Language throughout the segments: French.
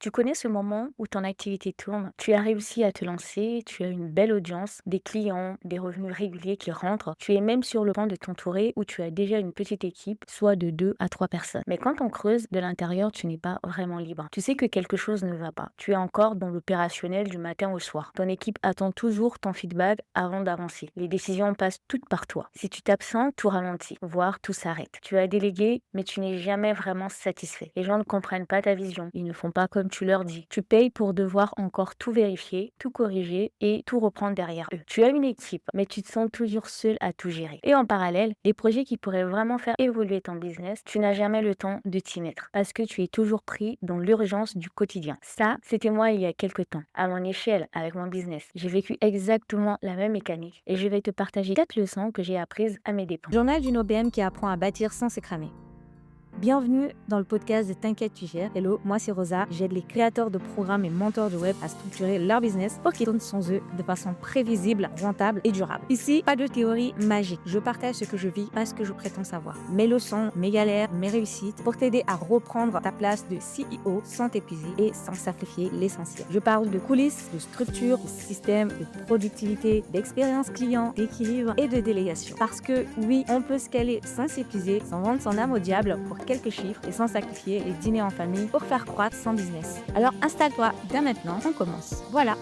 Tu connais ce moment où ton activité tourne, tu as réussi à te lancer, tu as une belle audience, des clients, des revenus réguliers qui rentrent, tu es même sur le point de t'entourer où tu as déjà une petite équipe, soit de 2 à 3 personnes. Mais quand on creuse, de l'intérieur, tu n'es pas vraiment libre. Tu sais que quelque chose ne va pas. Tu es encore dans l'opérationnel du matin au soir. Ton équipe attend toujours ton feedback avant d'avancer. Les décisions passent toutes par toi. Si tu t'absentes, tout ralentit, voire tout s'arrête. Tu as délégué, mais tu n'es jamais vraiment satisfait. Les gens ne comprennent pas ta vision. Ils ne font pas comme tu leur dis. Tu payes pour devoir encore tout vérifier, tout corriger et tout reprendre derrière eux. Tu as une équipe, mais tu te sens toujours seul à tout gérer. Et en parallèle, les projets qui pourraient vraiment faire évoluer ton business, tu n'as jamais le temps de t'y mettre parce que tu es toujours pris dans l'urgence du quotidien. Ça, c'était moi il y a quelques temps, à mon échelle, avec mon business. J'ai vécu exactement la même mécanique et je vais te partager 4 leçons que j'ai apprises à mes dépens. Journal d'une OBM qui apprend à bâtir sans s'écramer. Bienvenue dans le podcast de T'inquiète, tu gères. Hello, moi c'est Rosa. J'aide les créateurs de programmes et mentors de web à structurer leur business pour qu'ils tournent sans eux de façon prévisible, rentable et durable. Ici, pas de théorie magique. Je partage ce que je vis, pas ce que je prétends savoir. Mes leçons, mes galères, mes réussites pour t'aider à reprendre ta place de CEO sans t'épuiser et sans sacrifier l'essentiel. Je parle de coulisses, de structure, de système, de productivité, d'expérience client, d'équilibre et de délégation. Parce que oui, on peut scaler sans s'épuiser, sans vendre son âme au diable pour quelques chiffres et sans sacrifier les dîners en famille pour faire croître son business. Alors installe-toi dès maintenant, on commence. Voilà.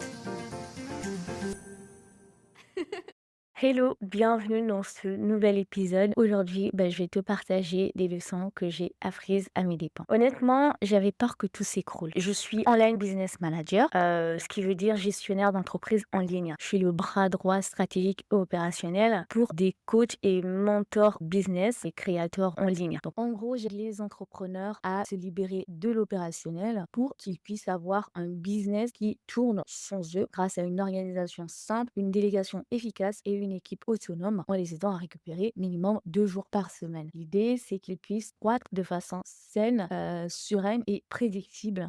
Hello, bienvenue dans ce nouvel épisode. Aujourd'hui, je vais te partager des leçons que j'ai apprises à mes dépens. Honnêtement, j'avais peur que tout s'écroule. Je suis online business manager, ce qui veut dire gestionnaire d'entreprise en ligne. Je suis le bras droit stratégique et opérationnel pour des coachs et mentors business et créateurs en ligne. Donc, en gros, j'aide les entrepreneurs à se libérer de l'opérationnel pour qu'ils puissent avoir un business qui tourne sans eux grâce à une organisation simple, une délégation efficace et une équipe autonome en les aidant à récupérer minimum 2 jours par semaine. L'idée, c'est qu'ils puissent croître de façon saine, sereine et prédictible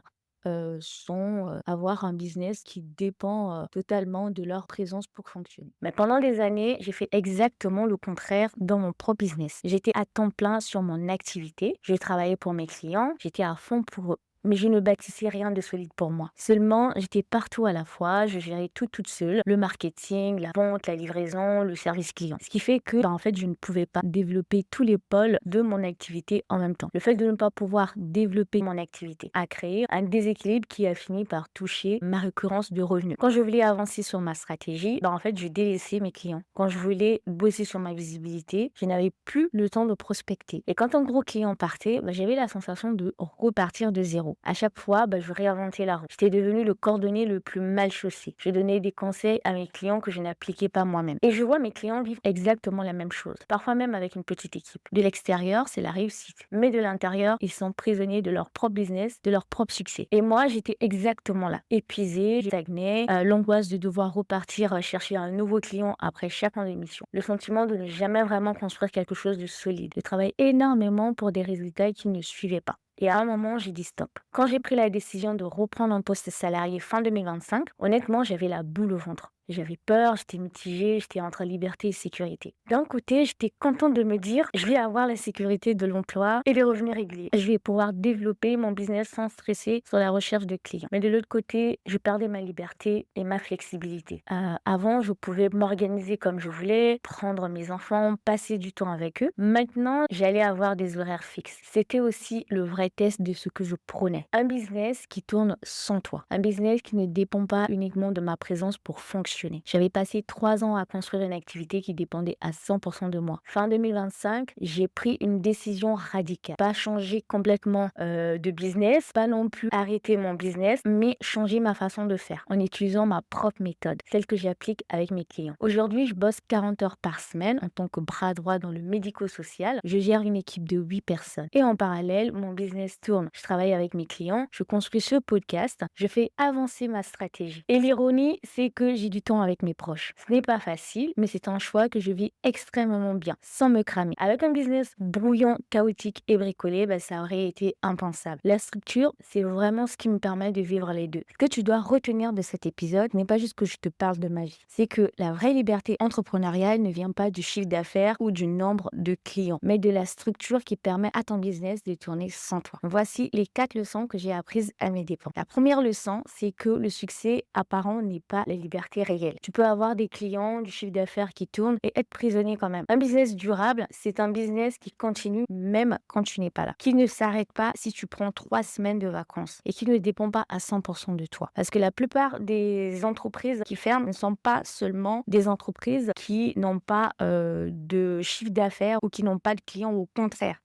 sans avoir un business qui dépend totalement de leur présence pour fonctionner. Mais pendant des années, j'ai fait exactement le contraire dans mon propre business. J'étais à temps plein sur mon activité, je travaillais pour mes clients, j'étais à fond pour eux. Mais je ne bâtissais rien de solide pour moi. Seulement, j'étais partout à la fois, je gérais tout toute seule, le marketing, la vente, la livraison, le service client. Ce qui fait que, en fait, je ne pouvais pas développer tous les pôles de mon activité en même temps. Le fait de ne pas pouvoir développer mon activité a créé un déséquilibre qui a fini par toucher ma récurrence de revenus. Quand je voulais avancer sur ma stratégie, en fait, je délaissais mes clients. Quand je voulais bosser sur ma visibilité, je n'avais plus le temps de prospecter. Et quand un gros client partait, j'avais la sensation de repartir de zéro. À chaque fois, je réinventais la roue. J'étais devenue le cordonnier le plus mal chaussé. Je donnais des conseils à mes clients que je n'appliquais pas moi-même. Et je vois mes clients vivre exactement la même chose, parfois même avec une petite équipe. De l'extérieur, c'est la réussite. Mais de l'intérieur, ils sont prisonniers de leur propre business, de leur propre succès. Et moi, j'étais exactement là. Épuisée, je stagnais, l'angoisse de devoir repartir chercher un nouveau client après chaque émission. Le sentiment de ne jamais vraiment construire quelque chose de solide. Je travaille énormément pour des résultats qui ne suivaient pas. Et à un moment, j'ai dit stop. Quand j'ai pris la décision de reprendre un poste salarié fin 2025, honnêtement, j'avais la boule au ventre. J'avais peur, j'étais mitigée, j'étais entre liberté et sécurité. D'un côté, j'étais contente de me dire, je vais avoir la sécurité de l'emploi et les revenus réguliers. Je vais pouvoir développer mon business sans stresser sur la recherche de clients. Mais de l'autre côté, je perdais ma liberté et ma flexibilité. Avant, je pouvais m'organiser comme je voulais, prendre mes enfants, passer du temps avec eux. Maintenant, j'allais avoir des horaires fixes. C'était aussi le vrai test de ce que je prônais. Un business qui tourne sans toi. Un business qui ne dépend pas uniquement de ma présence pour fonctionner. J'avais passé 3 ans à construire une activité qui dépendait à 100% de moi. Fin 2025, j'ai pris une décision radicale. Pas changer complètement de business, pas non plus arrêter mon business, mais changer ma façon de faire en utilisant ma propre méthode, celle que j'applique avec mes clients. Aujourd'hui, je bosse 40 heures par semaine en tant que bras droit dans le médico-social. Je gère une équipe de 8 personnes. Et en parallèle, mon business tourne. Je travaille avec mes clients, je construis ce podcast, je fais avancer ma stratégie. Et l'ironie, c'est que j'ai du temps avec mes proches. Ce n'est pas facile, mais c'est un choix que je vis extrêmement bien, sans me cramer. Avec un business brouillon, chaotique et bricolé, ça aurait été impensable. La structure, c'est vraiment ce qui me permet de vivre les deux. Ce que tu dois retenir de cet épisode n'est pas juste que je te parle de ma vie. C'est que la vraie liberté entrepreneuriale ne vient pas du chiffre d'affaires ou du nombre de clients, mais de la structure qui permet à ton business de tourner sans toi. Voici les 4 leçons que j'ai apprises à mes dépens. La première leçon, c'est que le succès apparent n'est pas la liberté réelle. Tu peux avoir des clients, du chiffre d'affaires qui tourne et être prisonnier quand même. Un business durable, c'est un business qui continue même quand tu n'es pas là, qui ne s'arrête pas si tu prends 3 semaines de vacances et qui ne dépend pas à 100% de toi. Parce que la plupart des entreprises qui ferment ne sont pas seulement des entreprises qui n'ont pas de chiffre d'affaires ou qui n'ont pas de clients, au contraire.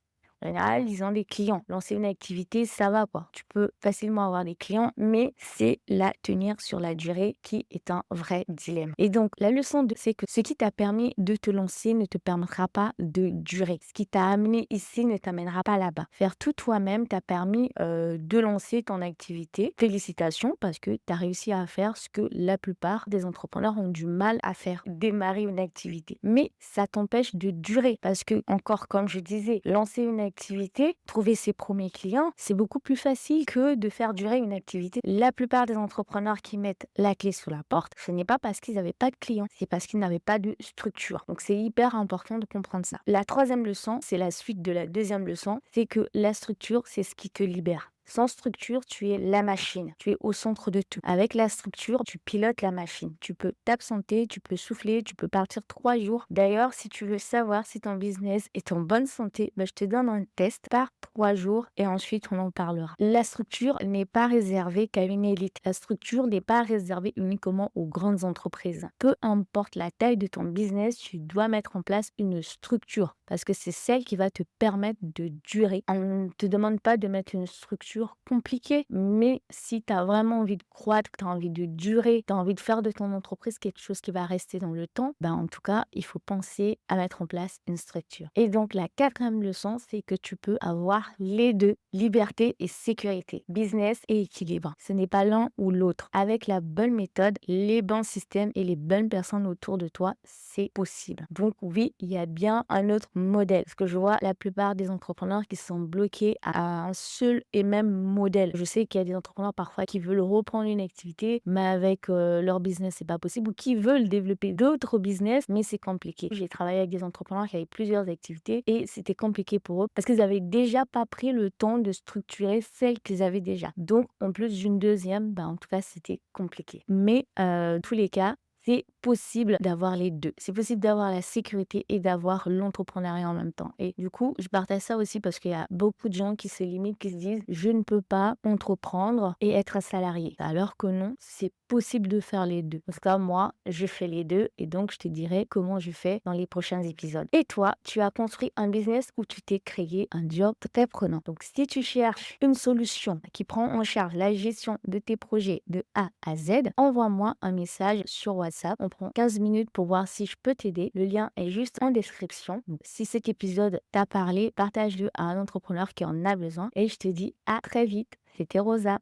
En général, ils ont des clients. Lancer une activité, ça va quoi. Tu peux facilement avoir des clients, mais c'est la tenir sur la durée qui est un vrai dilemme. Et donc, la leçon, c'est que ce qui t'a permis de te lancer ne te permettra pas de durer. Ce qui t'a amené ici ne t'amènera pas là-bas. Faire tout toi-même t'a permis de lancer ton activité. Félicitations parce que tu as réussi à faire ce que la plupart des entrepreneurs ont du mal à faire, démarrer une activité. Mais ça t'empêche de durer parce que, encore comme je disais, lancer une activité, trouver ses premiers clients, c'est beaucoup plus facile que de faire durer une activité. La plupart des entrepreneurs qui mettent la clé sous la porte, ce n'est pas parce qu'ils n'avaient pas de clients, c'est parce qu'ils n'avaient pas de structure. Donc c'est hyper important de comprendre ça. La troisième leçon, c'est la suite de la deuxième leçon, c'est que la structure, c'est ce qui te libère. Sans structure, tu es la machine. Tu es au centre de tout. Avec la structure, tu pilotes la machine. Tu peux t'absenter, tu peux souffler, tu peux partir 3 jours. D'ailleurs, si tu veux savoir si ton business est en bonne santé, je te donne un test par 3 jours et ensuite on en parlera. La structure n'est pas réservée qu'à une élite. La structure n'est pas réservée uniquement aux grandes entreprises. Peu importe la taille de ton business, tu dois mettre en place une structure parce que c'est celle qui va te permettre de durer. On ne te demande pas de mettre une structure compliquée, mais si tu as vraiment envie de croître, tu as envie de durer, tu as envie de faire de ton entreprise quelque chose qui va rester dans le temps, en tout cas, il faut penser à mettre en place une structure. Et donc, la quatrième leçon, c'est que tu peux avoir les deux, liberté et sécurité, business et équilibre. Ce n'est pas l'un ou l'autre. Avec la bonne méthode, les bons systèmes et les bonnes personnes autour de toi, c'est possible. Donc oui, il y a bien un autre modèle. Parce que je vois la plupart des entrepreneurs qui sont bloqués à un seul et même modèle. Je sais qu'il y a des entrepreneurs parfois qui veulent reprendre une activité, mais avec leur business, c'est pas possible, ou qui veulent développer d'autres business, mais c'est compliqué. J'ai travaillé avec des entrepreneurs qui avaient plusieurs activités et c'était compliqué pour eux parce qu'ils n'avaient déjà pas pris le temps de structurer celles qu'ils avaient déjà. Donc, en plus d'une deuxième, en tout cas, c'était compliqué. Mais dans tous les cas, c'est possible d'avoir les deux. C'est possible d'avoir la sécurité et d'avoir l'entrepreneuriat en même temps. Et du coup, je partage ça aussi parce qu'il y a beaucoup de gens qui se limitent, qui se disent « je ne peux pas entreprendre et être un salarié ». Alors que non, c'est possible de faire les deux. Parce que moi, je fais les deux et donc je te dirai comment je fais dans les prochains épisodes. Et toi, tu as construit un business où tu t'es créé un job très prenant. Donc si tu cherches une solution qui prend en charge la gestion de tes projets de A à Z, envoie-moi un message sur WhatsApp. On prend 15 minutes pour voir si je peux t'aider. Le lien est juste en description. Donc, si cet épisode t'a parlé, partage-le à un entrepreneur qui en a besoin. Et je te dis à très vite. C'était Rosa.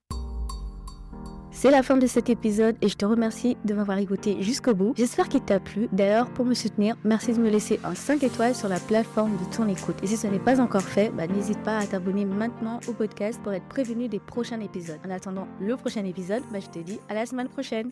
C'est la fin de cet épisode et je te remercie de m'avoir écouté jusqu'au bout. J'espère qu'il t'a plu. D'ailleurs, pour me soutenir, merci de me laisser un 5 étoiles sur la plateforme de ton écoute. Et si ce n'est pas encore fait, n'hésite pas à t'abonner maintenant au podcast pour être prévenu des prochains épisodes. En attendant le prochain épisode, je te dis à la semaine prochaine.